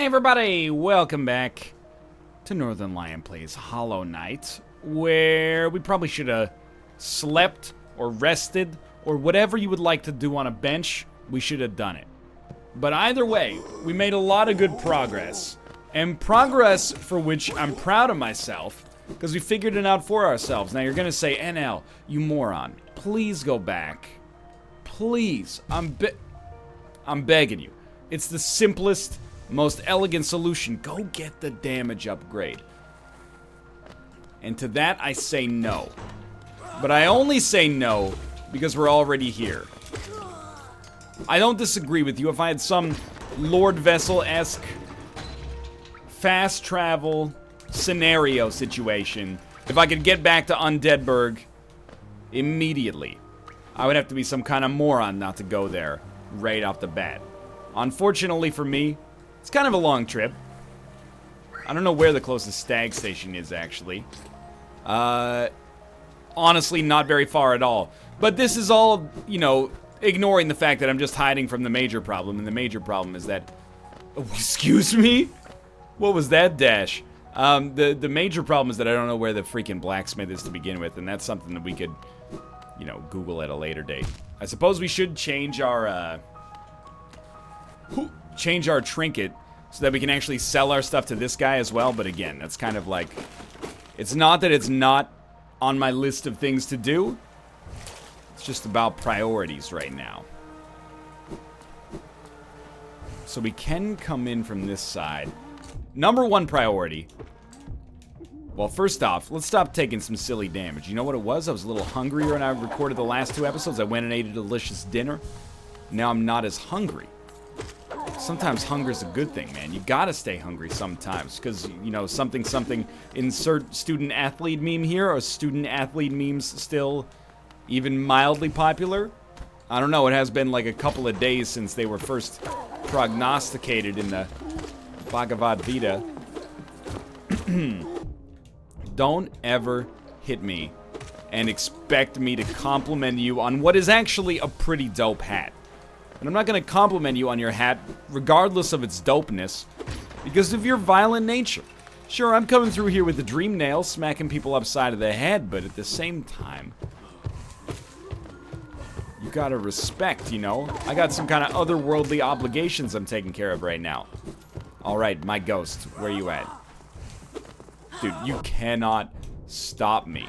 Hey everybody, welcome back to Northernlion Plays Hollow Knight, where we probably should have slept or rested or whatever you would like to do on a bench, we should have done it. But either way, we made a lot of good progress, and progress for which I'm proud of myself, because we figured it out for ourselves. Now you're gonna say, NL, you moron, please go back. Please, I'm begging you. It's the simplest, most elegant solution. Go get the damage upgrade. And to that I say no. But I only say no because we're already here. I don't disagree with you. If I had some Lord Vessel-esque fast travel scenario situation, if I could get back to Undeadburg immediately, I would have to be some kind of moron not to go there right off the bat. Unfortunately for me, it's kind of a long trip. I don't know where the closest stag station is, actually. Honestly, not very far at all. But this is all, you know, ignoring the fact that I'm just hiding from the major problem. And the major problem is that... Oh, excuse me? What was that dash? The major problem is that I don't know where the freaking blacksmith is to begin with. And that's something that we could, you know, Google at a later date. I suppose we should change our, trinket so that we can actually sell our stuff to this guy as well, but again, that's kind of like, it's not that it's not on my list of things to do, it's just about priorities right now. So we can come in from this side. Number one priority, well, first off, let's stop taking some silly damage. You know what it was? I was a little hungrier when I recorded the last two episodes. I went and ate a delicious dinner. Now I'm not as hungry. Sometimes hunger's a good thing, man. You gotta stay hungry sometimes, because, you know, something, insert student-athlete meme here. Are student-athlete memes still even mildly popular? I don't know, it has been like a couple of days since they were first prognosticated in the Bhagavad Gita. Don't ever hit me and expect me to compliment you on what is actually a pretty dope hat. And I'm not going to compliment you on your hat, regardless of its dopeness, because of your violent nature. Sure, I'm coming through here with the dream nail, smacking people upside of the head, but at the same time, you gotta respect, you know? I got some kind of otherworldly obligations I'm taking care of right now. Alright, my ghost, where you at? Dude, you cannot stop me.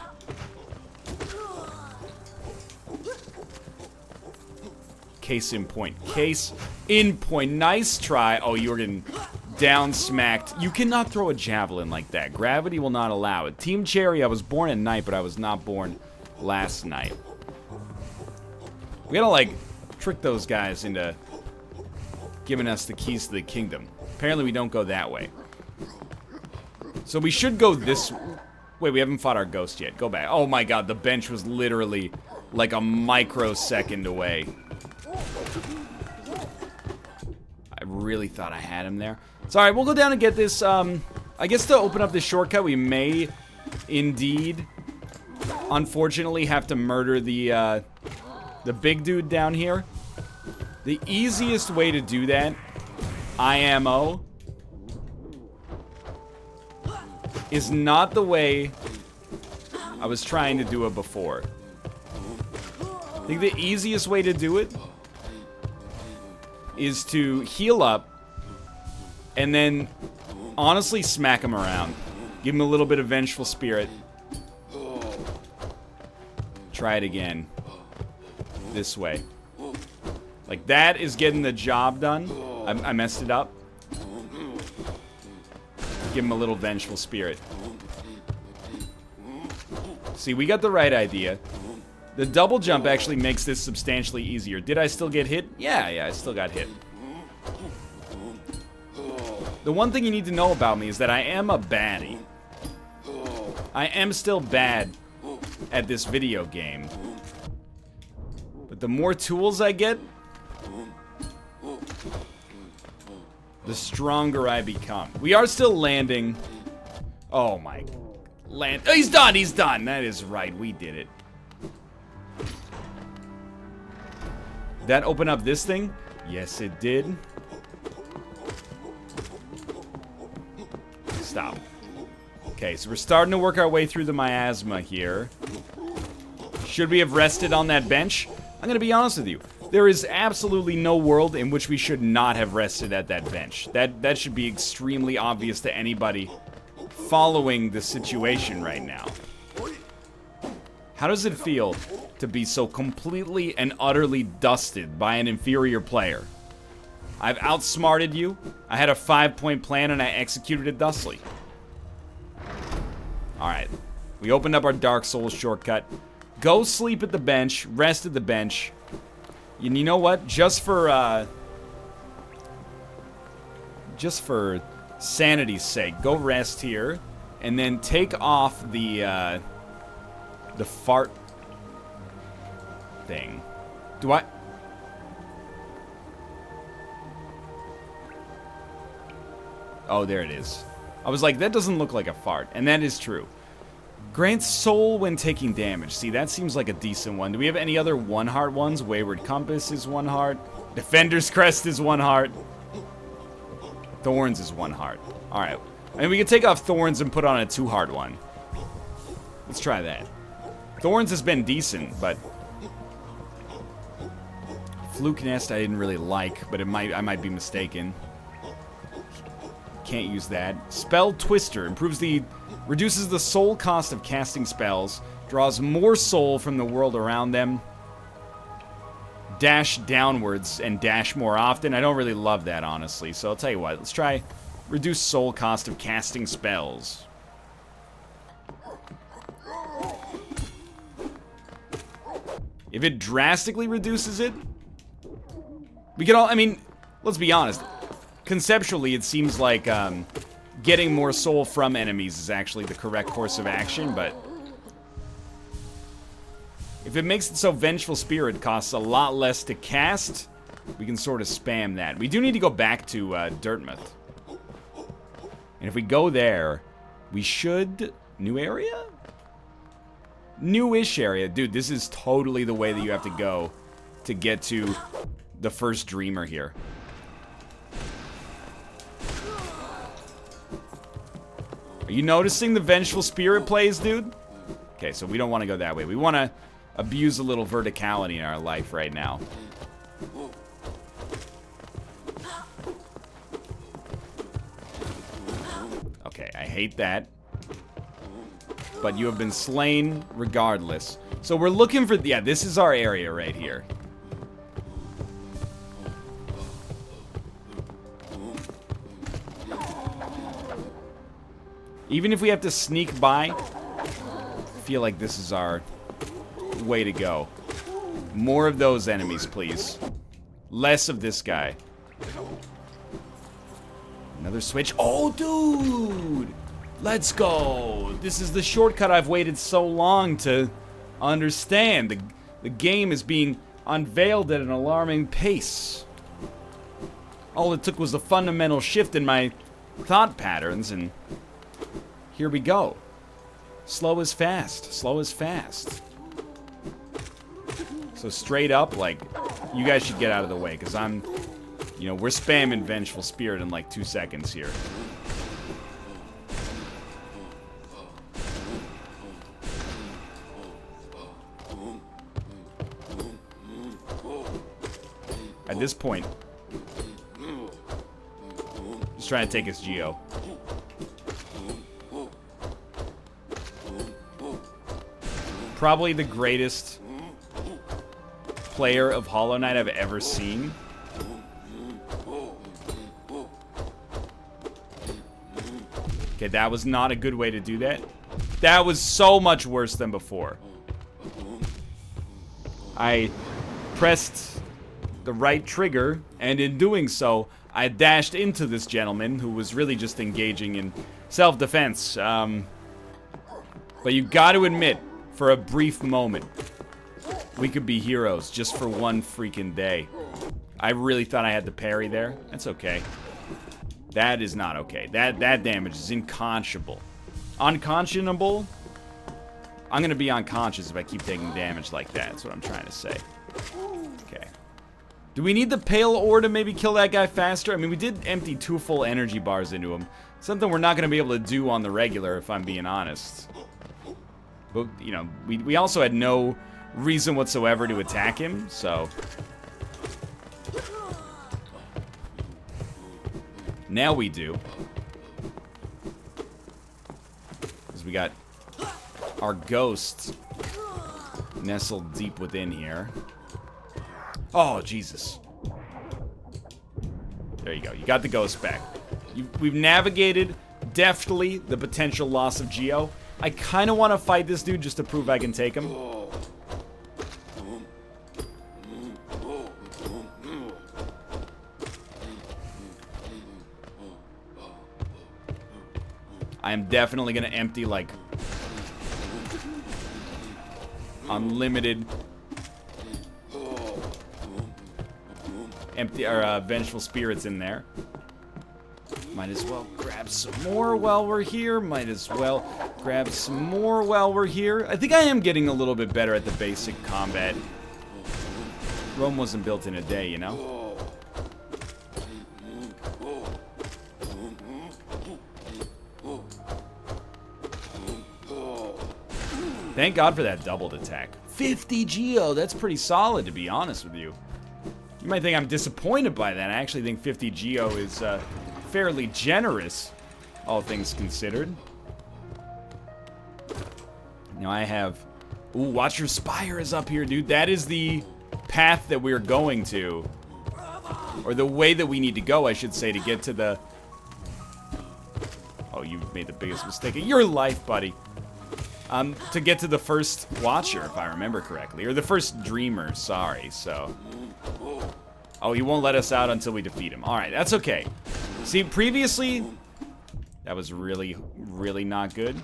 Case in point. Case in point. Nice try. Oh, you were getting down smacked. You cannot throw a javelin like that. Gravity will not allow it. Team Cherry, I was born at night, but I was not born last night. We gotta, like, trick those guys into giving us the keys to the kingdom. Apparently we don't go that way. So we should go this... Wait, we haven't fought our ghost yet. Go back. Oh my god, the bench was literally like a microsecond away. I really thought I had him there. It's alright, we'll go down and get this, I guess to open up this shortcut, we may indeed, unfortunately, have to murder the big dude down here. The easiest way to do that, IMO, is not the way I was trying to do it before. I think the easiest way to do it is to heal up and then honestly smack him around. Give him a little bit of vengeful spirit. Try it again. This way. Like, that is getting the job done. I messed it up. Give him a little vengeful spirit. See, we got the right idea. The double jump actually makes this substantially easier. Did I still get hit? Yeah, I still got hit. The one thing you need to know about me is that I am a baddie. I am still bad at this video game. But the more tools I get, the stronger I become. We are still landing. Oh my. Oh, he's done! That is right, we did it. That open up this thing? Yes, it did. stop. Okay, so we're starting to work our way through the miasma here. Should we have rested on that bench? I'm gonna be honest with you. There is absolutely no world in which we should not have rested at that bench. That should be extremely obvious to anybody following the situation right now. How does it feel to be so completely and utterly dusted by an inferior player? I've outsmarted you, I had a 5-point plan, and I executed it thusly. Alright, we opened up our Dark Souls shortcut. Go sleep at the bench, rest at the bench. And you know what? Just for sanity's sake, go rest here, and then take off the fart thing. Do I? Oh, there it is. I was like, that doesn't look like a fart, and that is true. Grants soul when taking damage. See, that seems like a decent one. Do we have any other 1 heart ones? Wayward Compass is 1 heart. Defender's Crest is 1 heart. Thorns is 1 heart. Alright. I mean, we could take off Thorns and put on a 2 heart one. Let's try that. Thorns has been decent, but... Fluke Nest I didn't really like, but I might be mistaken. Can't use that. Spell Twister reduces the soul cost of casting spells, draws more soul from the world around them. Dash downwards and dash more often. I don't really love that, honestly, so I'll tell you what. Let's try reduce soul cost of casting spells. If it drastically reduces it, we could all, I mean, let's be honest. Conceptually, it seems like getting more soul from enemies is actually the correct course of action, but if it makes it so Vengeful Spirit costs a lot less to cast, we can sort of spam that. We do need to go back to Dirtmouth. And if we go there, we should... New area? Newish area. Dude, this is totally the way that you have to go to get to the first Dreamer here. Are you noticing the Vengeful Spirit plays, dude? Okay, so we don't want to go that way. We want to abuse a little verticality in our life right now. Okay, I hate that. But you have been slain regardless. So we're looking for... Yeah, this is our area right here. Even if we have to sneak by, I feel like this is our way to go. More of those enemies, please. Less of this guy. Another switch. Oh, dude! Let's go! This is the shortcut I've waited so long to understand. The game is being unveiled at an alarming pace. All it took was a fundamental shift in my thought patterns, and here we go. Slow is fast. Slow is fast. So straight up, like, you guys should get out of the way, because I'm, you know, we're spamming Vengeful Spirit in like 2 seconds here. At this point, just trying to take his Geo. Probably the greatest player of Hollow Knight I've ever seen. Okay, that was not a good way to do that. That was so much worse than before. I pressed the right trigger, and in doing so, I dashed into this gentleman who was really just engaging in self-defense. But you got to admit, for a brief moment, we could be heroes just for one freaking day. I really thought I had the parry there. That's okay. That is not okay. That damage is unconscionable. Unconscionable? I'm gonna be unconscious if I keep taking damage like that. That's what I'm trying to say. Okay. Do we need the pale ore to maybe kill that guy faster? I mean, we did empty 2 full energy bars into him. Something we're not going to be able to do on the regular, if I'm being honest. But, you know, we also had no reason whatsoever to attack him, so... Now we do. Because we got our ghosts nestled deep within here. Oh, Jesus. There you go. You got the ghost back. We've navigated deftly the potential loss of Geo. I kind of want to fight this dude just to prove I can take him. I am definitely going to empty, like, unlimited... vengeful spirits in there. Might as well grab some more while we're here. Might as well grab some more while we're here. I think I am getting a little bit better at the basic combat. Rome wasn't built in a day, you know? Thank God for that doubled attack. 50 Geo, that's pretty solid, to be honest with you. You might think I'm disappointed by that. I actually think 50 Geo is fairly generous, all things considered. Now I have... Ooh, watch your Spire is up here, dude. That is the path that we're going to. Or the way that we need to go, I should say, to get to the... Oh, you made the biggest mistake of your life, buddy. To get to the first Watcher, if I remember correctly. Or the first Dreamer, sorry, so... Oh, he won't let us out until we defeat him. Alright, that's okay. See, previously... That was really, really not good.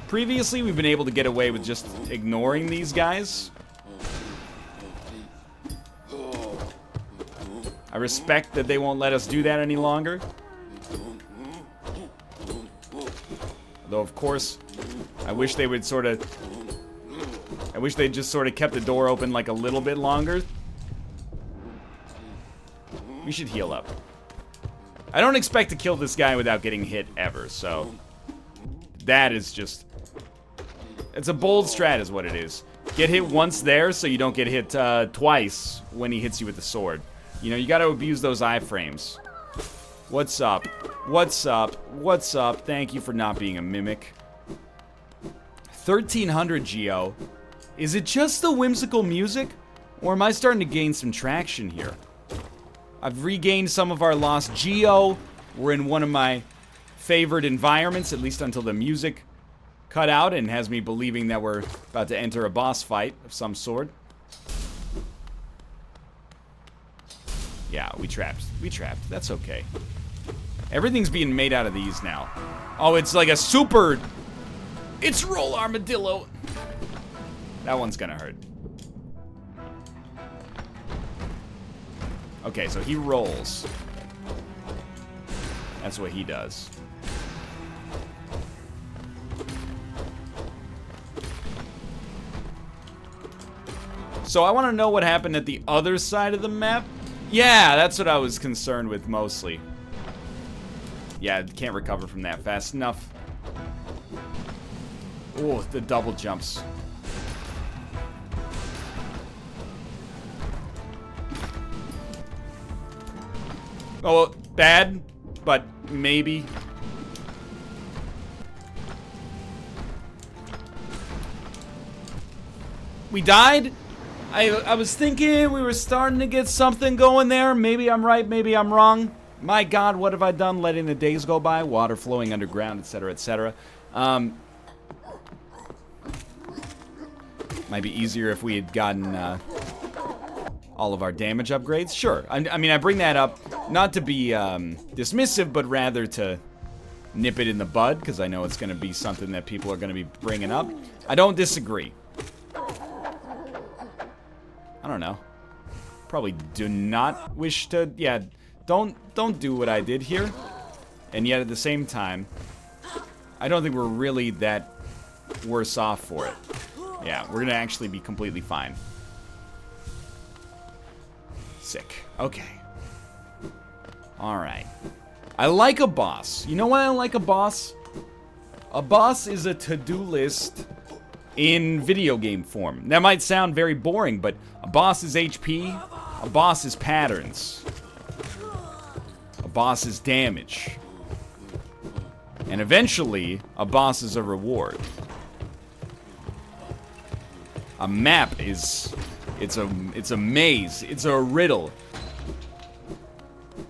Previously, we've been able to get away with just ignoring these guys. I respect that they won't let us do that any longer. Though, of course, I wish they would sort of... I wish they just sort of kept the door open like a little bit longer. We should heal up. I don't expect to kill this guy without getting hit ever, so... That is just... It's a bold strat is what it is. Get hit once there so you don't get hit twice when he hits you with the sword. You know, you gotta abuse those iframes. What's up? What's up? What's up? Thank you for not being a mimic. 1300 Geo. Is it just the whimsical music? Or am I starting to gain some traction here? I've regained some of our lost Geo. We're in one of my favorite environments, at least until the music cut out and has me believing that we're about to enter a boss fight of some sort. Yeah, we trapped. We trapped. That's okay. Everything's being made out of these now. Oh, it's like a super... It's Roll Armadillo. That one's gonna hurt. Okay, so he rolls. That's what he does. So I want to know what happened at the other side of the map. Yeah, that's what I was concerned with mostly. Yeah, can't recover from that fast enough. Oh, the double jumps. Oh, bad, but maybe. We died? I was thinking we were starting to get something going there. Maybe I'm right, maybe I'm wrong. My God, what have I done letting the days go by? Water flowing underground, etc., etc. Might be easier if we had gotten all of our damage upgrades. Sure. I mean, I bring that up not to be dismissive, but rather to nip it in the bud, because I know it's going to be something that people are going to be bringing up. I don't disagree. I don't know. Probably do not wish to... Yeah, don't do what I did here. And yet at the same time, I don't think we're really that worse off for it. Yeah, we're going to actually be completely fine. Sick. Okay. Alright. I like a boss. You know why I like a boss? A boss is a to-do list in video game form. That might sound very boring, but a boss is HP, a boss is patterns, a boss is damage, and eventually, a boss is a reward. A map is... It's a maze. It's a riddle.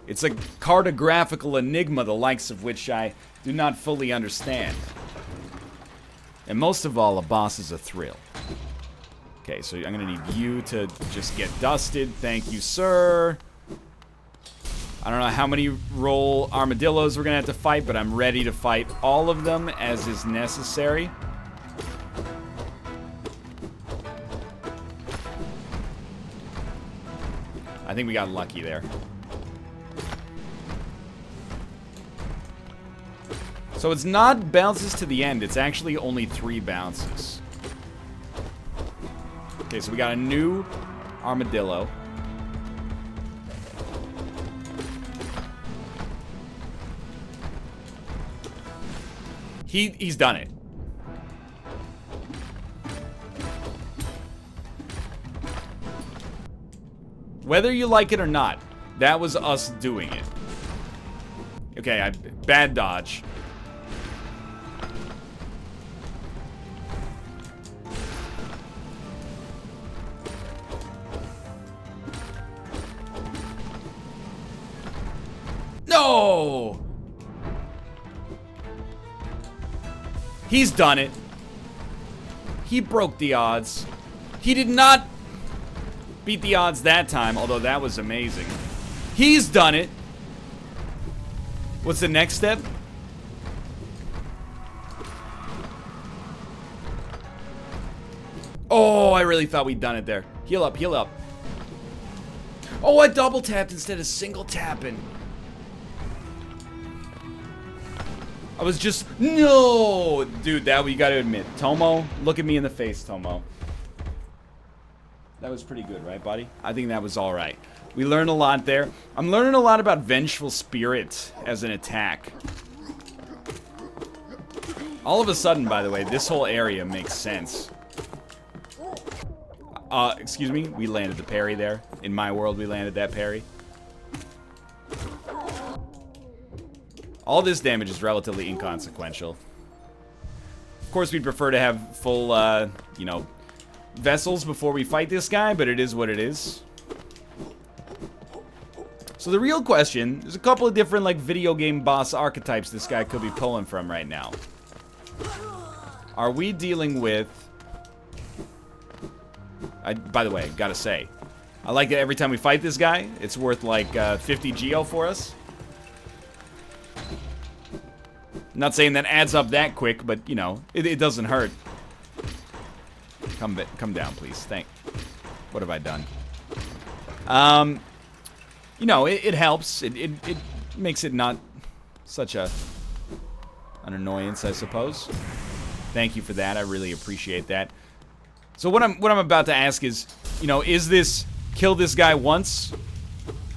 It's a cartographical enigma, the likes of which I do not fully understand. And most of all, a boss is a thrill. Okay, so I'm gonna need you to just get dusted. Thank you, sir. I don't know how many roll armadillos we're gonna have to fight, but I'm ready to fight all of them as is necessary. I think we got lucky there. So it's not bounces to the end, it's actually only 3 bounces. Okay, so we got a new armadillo. He's done it. Whether you like it or not, that was us doing it. Okay, bad dodge. No! He's done it. He broke the odds. He did not beat the odds that time, although that was amazing. He's done it. What's the next step? Oh, I really thought we'd done it there. Heal up, heal up. Oh, I double tapped instead of single tapping. I was just... No! Dude, that we gotta admit. Tomo, look at me in the face, Tomo. That was pretty good, right, buddy? I think that was alright. We learned a lot there. I'm learning a lot about Vengeful Spirit as an attack. All of a sudden, by the way, this whole area makes sense. Excuse me? We landed the parry there. In my world, we landed that parry. All this damage is relatively inconsequential. Of course, we'd prefer to have full, you know, vessels before we fight this guy, but it is what it is. So the real question, there's a couple of different, like, video game boss archetypes this guy could be pulling from right now. Are we dealing with... by the way, gotta say, I like that every time we fight this guy, it's worth, like, 50 geo for us. Not saying that adds up that quick, but, you know, it doesn't hurt. Come down, please. What have I done? You know, it helps. It makes it not such an annoyance, I suppose. Thank you for that. I really appreciate that. So what I'm about to ask is, you know, is this kill this guy once?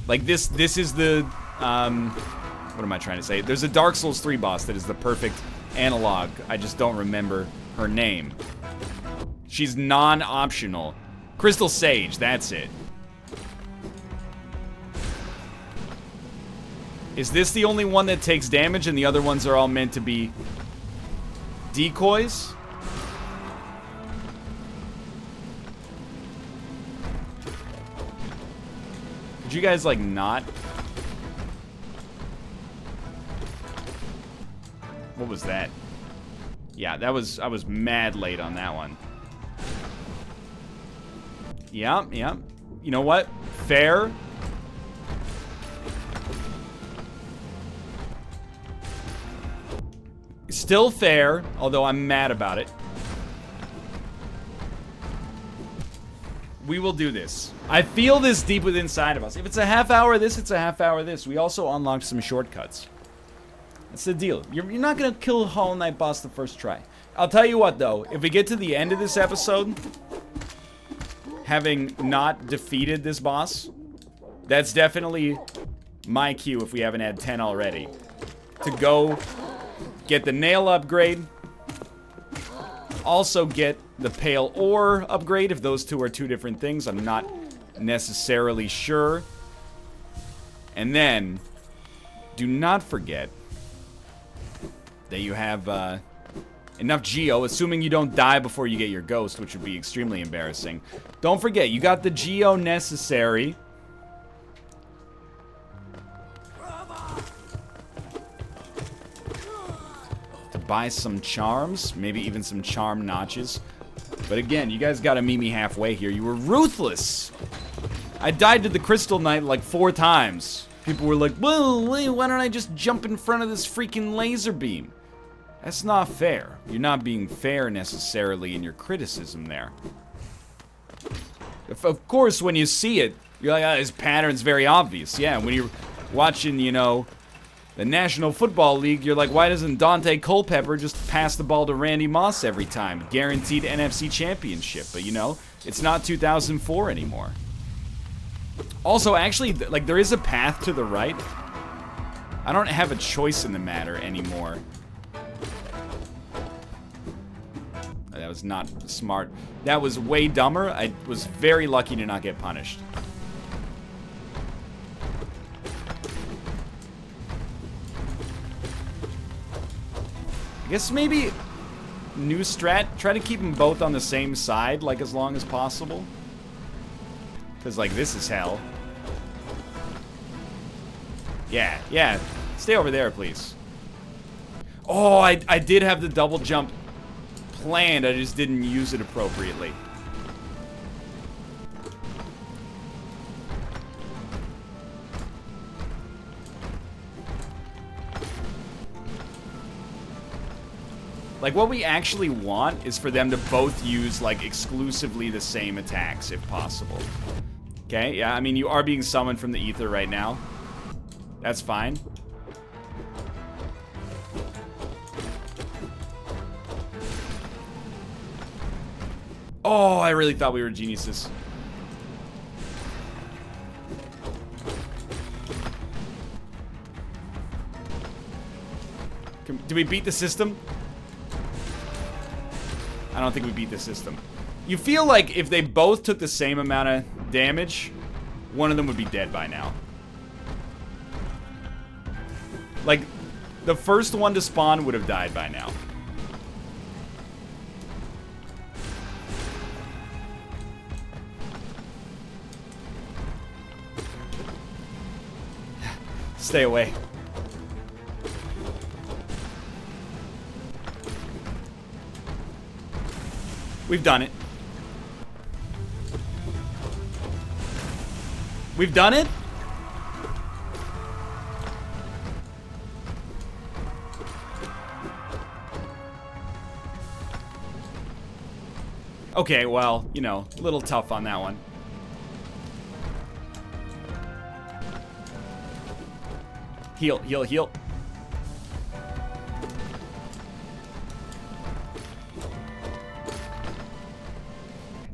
Like this is the what am I trying to say? There's a Dark Souls 3 boss that is the perfect analog. I just don't remember her name. She's non-optional. Crystal Sage, that's it. Is this the only one that takes damage and the other ones are all meant to be decoys? Could you guys, like, not? What was that? Yeah, I was mad late on that one. Yeah. You know what? Fair. Still fair, although I'm mad about it. We will do this. I feel this deep within inside of us. If it's a half hour of this, it's a half hour of this. We also unlocked some shortcuts. That's the deal. You're not going to kill Hollow Knight boss the first try. I'll tell you what, though. If we get to the end of this episode, having not defeated this boss, That's definitely my cue if we haven't had 10 already. To go get the nail upgrade. Also get the pale ore upgrade if those two are two different things. I'm not necessarily sure. And then, do not forget that you have enough geo, assuming you don't die before you get your ghost, which would be extremely embarrassing. Don't forget, you got the geo necessary to buy some charms, maybe even some charm notches. But again, you guys gotta meet me halfway here. You were ruthless. I died to the Crystal Knight like 4 times. People were like, well, wait, why don't I just jump in front of this freaking laser beam? That's not fair. You're not being fair necessarily in your criticism there. Of course, when you see it, you're like, oh, this pattern's very obvious. Yeah, when you're watching, you know, the National Football League, you're like, why doesn't Dante Culpepper just pass the ball to Randy Moss every time? Guaranteed NFC championship. But, you know, it's not 2004 anymore. Also, actually, like, there is a path to the right. I don't have a choice in the matter anymore. That was not smart. That was way dumber. I was very lucky to not get punished. I guess maybe new strat, try to keep them both on the same side, like, as long as possible. Because, like, this is hell. Yeah. Stay over there, please. Oh, I did have the double jump planned. I just didn't use it appropriately. Like, what we actually want is for them to both use, like, exclusively the same attacks, if possible. Okay, yeah, I mean, you are being summoned from the ether right now. That's fine. Oh, I really thought we were geniuses. Do we beat the system? I don't think we beat the system. You feel like if they both took the same amount of damage, one of them would be dead by now. Like, the first one to spawn would have died by now. Stay away. We've done it. We've done it? Okay, well, you know, a little tough on that one. Heal, heal, heal.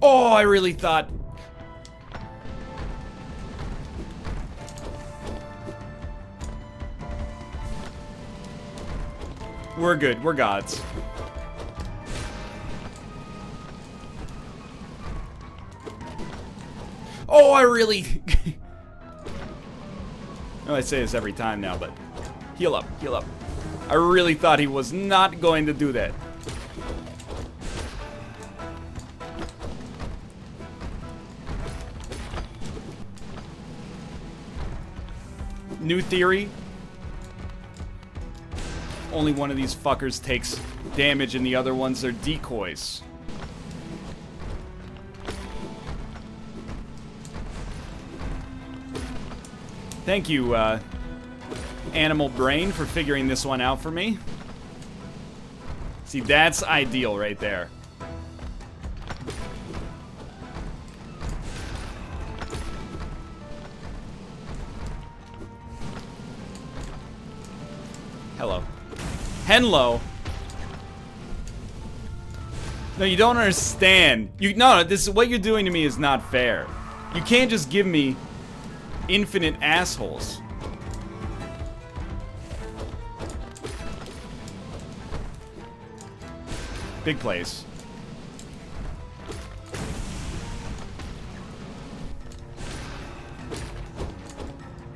Oh, I really thought... We're good. We're gods. Oh, I really... I say this every time now, but... Heal up, heal up. I really thought he was not going to do that. New theory. Only one of these fuckers takes damage and the other ones are decoys. Thank you, Animal Brain, for figuring this one out for me. See, that's ideal right there. Hello. Henlo. No, you don't understand. No, this what you're doing to me is not fair. You can't just give me infinite assholes. Big place.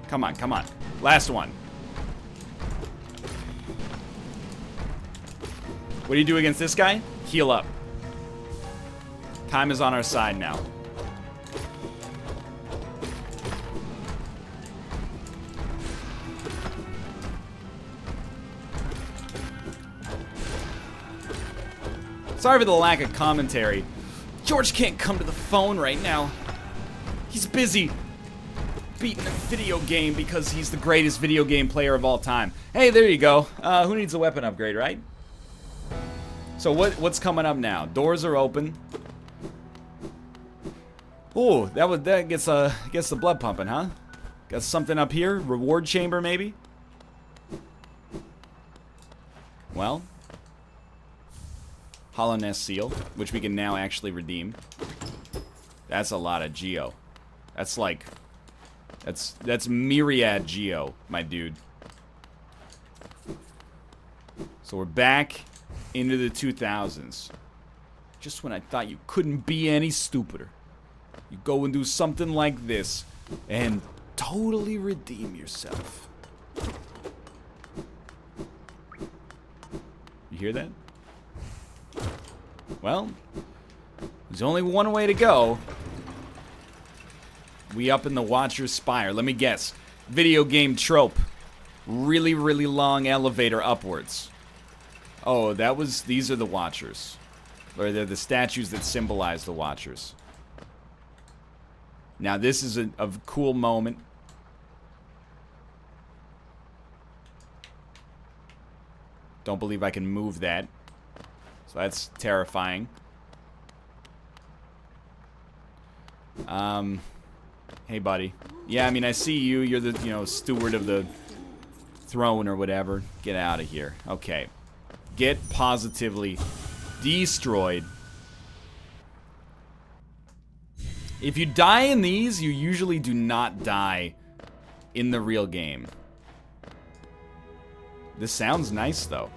Come on, come on. Last one. What do you do against this guy? Heal up. Time is on our side now. Sorry for the lack of commentary. George can't come to the phone right now. He's busy beating a video game because he's the greatest video game player of all time. Hey, there you go. Who needs a weapon upgrade, right? So what's coming up now? Doors are open. Oh, that gets the blood pumping, huh? Got something up here? Reward chamber, maybe? Well, Hollow Nest seal, which we can now actually redeem. That's a lot of geo. That's like, that's myriad geo, my dude. So we're back into the 2000s. Just when I thought you couldn't be any stupider. You go and do something like this and totally redeem yourself. You hear that? Well, there's only one way to go. We up in the Watcher's Spire. Let me guess. Video game trope. Really, really long elevator upwards. Oh, these are the Watchers. Or they're the statues that symbolize the Watchers. Now this is a cool moment. Don't believe I can move that. So that's terrifying. Hey, buddy. Yeah, I mean, I see you. You're the, steward of the throne or whatever. Get out of here. Okay. Get positively destroyed. If you die in these, you usually do not die in the real game. This sounds nice, though.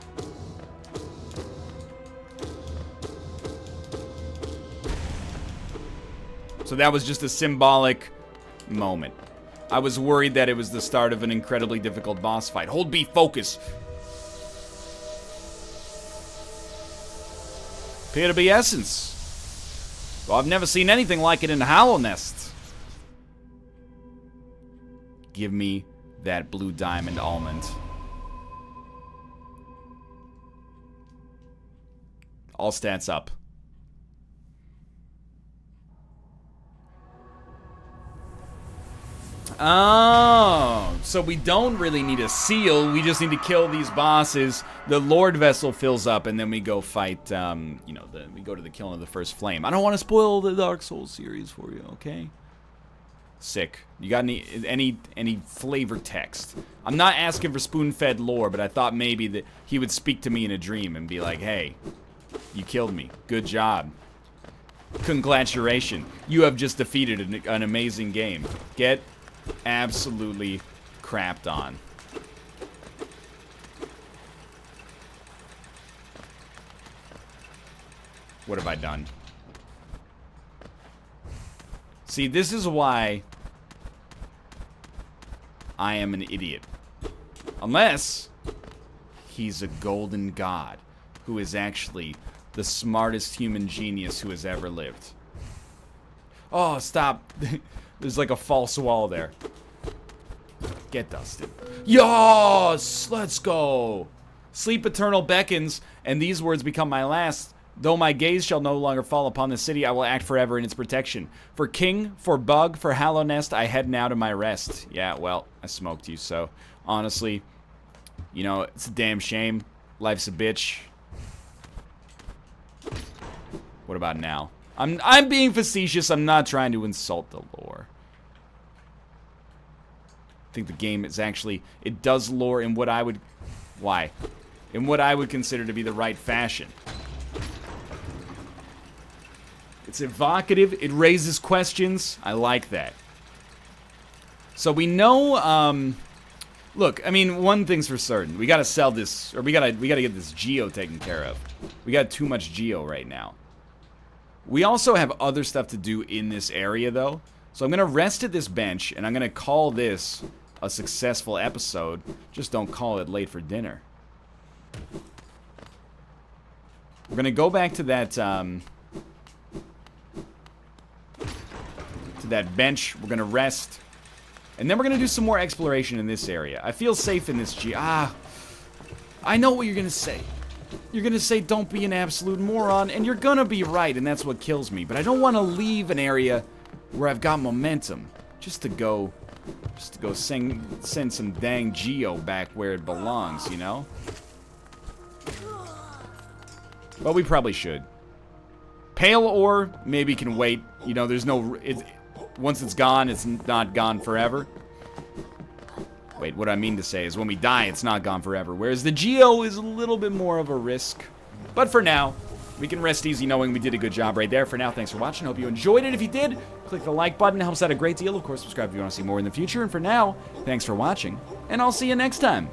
So that was just a symbolic moment. I was worried that it was the start of an incredibly difficult boss fight. Hold B, focus. Appear to be essence. Well, I've never seen anything like it in Hollow Nest. Give me that blue diamond almond. All stats up. Oh, so we don't really need a seal. We just need to kill these bosses. The Lord Vessel fills up, and then we go fight, we go to the killing of the first flame. I don't want to spoil the Dark Souls series for you, okay? Sick. You got any flavor text? I'm not asking for spoon-fed lore, but I thought maybe that he would speak to me in a dream and be like, hey, you killed me. Good job. Congratulations. You have just defeated an amazing game. Get absolutely crapped on. What have I done? See, this is why I am an idiot. Unless he's a golden god who is actually the smartest human genius who has ever lived. Oh, stop. There's like a false wall there. Get dusted. Yes! Let's go! Sleep eternal beckons, and these words become my last. Though my gaze shall no longer fall upon the city, I will act forever in its protection. For king, for bug, for Hollow Nest, I head now to my rest. Yeah, well, I smoked you, so honestly, it's a damn shame. Life's a bitch. What about now? I'm being facetious. I'm not trying to insult the lore. I think the game is actually, it does lore in what I would, in what I would consider to be the right fashion. It's evocative. It raises questions. I like that. So we know, look, I mean, one thing's for certain. We gotta sell this, or we gotta get this geo taken care of. We got too much geo right now. We also have other stuff to do in this area, though. So I'm gonna rest at this bench, and I'm gonna call this a successful episode. Just don't call it late for dinner. We're gonna go back to that, bench. We're gonna rest. And then we're gonna do some more exploration in this area. I feel safe in this I know what you're gonna say. You're gonna say don't be an absolute moron, and you're gonna be right, and that's what kills me. But I don't want to leave an area where I've got momentum just to go send some dang geo back where it belongs, you know? But we probably should. Pale ore maybe can wait. You know, there's no... once it's gone, it's not gone forever. Wait, what I mean to say is when we die, it's not gone forever. Whereas the geo is a little bit more of a risk. But for now, we can rest easy knowing we did a good job right there. For now, thanks for watching. Hope you enjoyed it. If you did, click the like button. It helps out a great deal. Of course, subscribe if you want to see more in the future. And for now, thanks for watching. And I'll see you next time.